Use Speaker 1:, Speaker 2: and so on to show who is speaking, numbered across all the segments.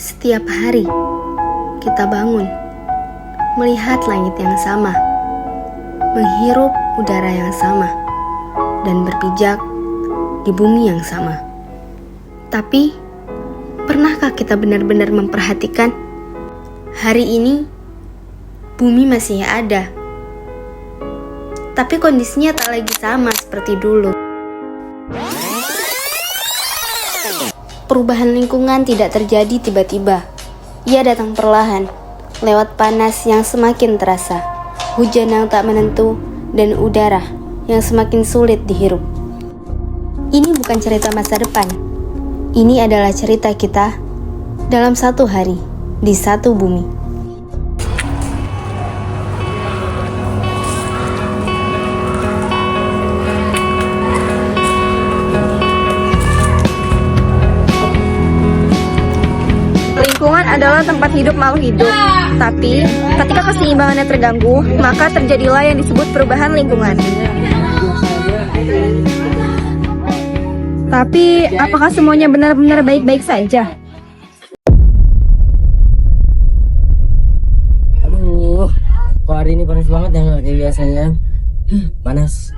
Speaker 1: Setiap hari kita bangun, melihat langit yang sama, menghirup udara yang sama, dan berpijak di bumi yang sama. Tapi, pernahkah kita benar-benar memperhatikan hari ini bumi masih ada, tapi kondisinya tak lagi sama seperti dulu. Perubahan lingkungan tidak terjadi tiba-tiba. Ia datang perlahan, lewat panas yang semakin terasa, hujan yang tak menentu, dan udara yang semakin sulit dihirup. Ini bukan cerita masa depan. Ini adalah cerita kita dalam satu hari, di satu bumi.
Speaker 2: Lingkungan adalah tempat hidup makhluk hidup. Tapi, ketika keseimbangannya terganggu, maka terjadilah yang disebut perubahan lingkungan. Tapi, apakah semuanya benar-benar baik-baik saja?
Speaker 3: Aduh, kok hari ini panas banget ya, nggak kayak biasanya. Panas.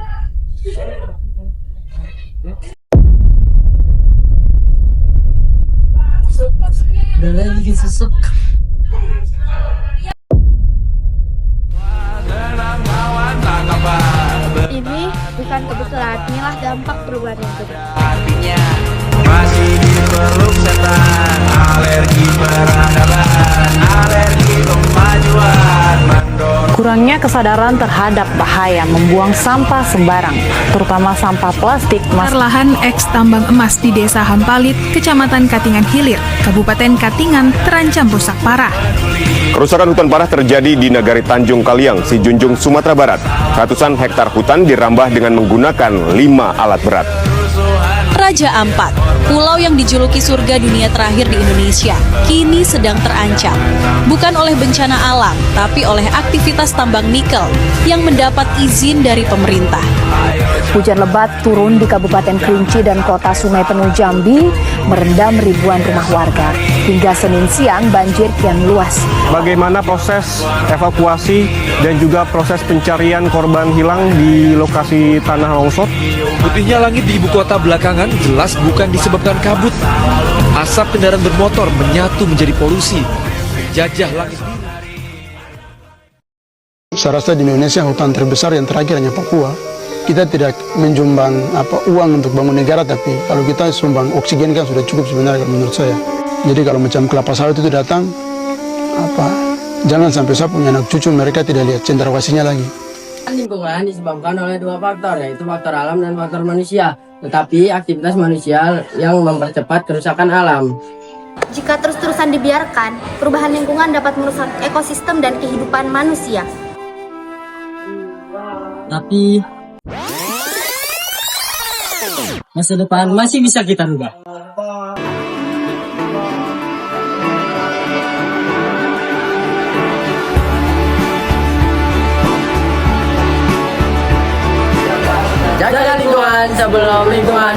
Speaker 3: Udah lagi bikin sesek.
Speaker 2: Ini bukan kebetulan, inilah dampak perubahan lingkungan.
Speaker 4: Artinya masih dipeluk setan, alergi peradaban, alergi kemajuan,
Speaker 5: Kurangnya kesadaran terhadap bahaya membuang sampah sembarang, terutama sampah plastik.
Speaker 6: Lahan eks tambang emas di Desa Hampalit, Kecamatan Katingan Hilir, Kabupaten Katingan terancam rusak parah.
Speaker 7: Kerusakan hutan parah terjadi di Nagari Tanjung Kaliang, Sijunjung, Sumatera Barat. Ratusan hektar hutan dirambah dengan menggunakan 5 alat berat.
Speaker 8: Raja Ampat, pulau yang dijuluki surga dunia terakhir di Indonesia, kini sedang terancam. Bukan oleh bencana alam, tapi oleh aktivitas tambang nikel yang mendapat izin dari pemerintah.
Speaker 5: Hujan lebat turun di Kabupaten Kerinci dan Kota Sungai Penuh Jambi merendam ribuan rumah warga. Hingga Senin siang banjir kian luas.
Speaker 9: Bagaimana proses evakuasi dan juga proses pencarian korban hilang di lokasi tanah longsor?
Speaker 10: Putihnya langit di ibu kota belakangan jelas bukan disebabkan kabut. Asap kendaraan bermotor menyatu menjadi polusi. Jajah langit.
Speaker 11: Saya rasa di Indonesia hutan terbesar yang terakhir hanya Papua. Kita tidak menjumbang uang untuk bangun negara, tapi kalau kita sumbang oksigen kan sudah cukup sebenarnya menurut saya. Jadi kalau macam kelapa sawit itu datang, jangan sampai saya punya anak cucu mereka tidak lihat cendrawasihnya lagi.
Speaker 3: Lingkungan disebabkan oleh 2 faktor, yaitu faktor alam dan faktor manusia. Tetapi aktivitas manusia yang mempercepat kerusakan alam.
Speaker 2: Jika terus-terusan dibiarkan, perubahan lingkungan dapat merusak ekosistem dan kehidupan manusia.
Speaker 3: Tapi masa depan masih bisa kita rubah. Jaga lingkungan sebelum lingkungan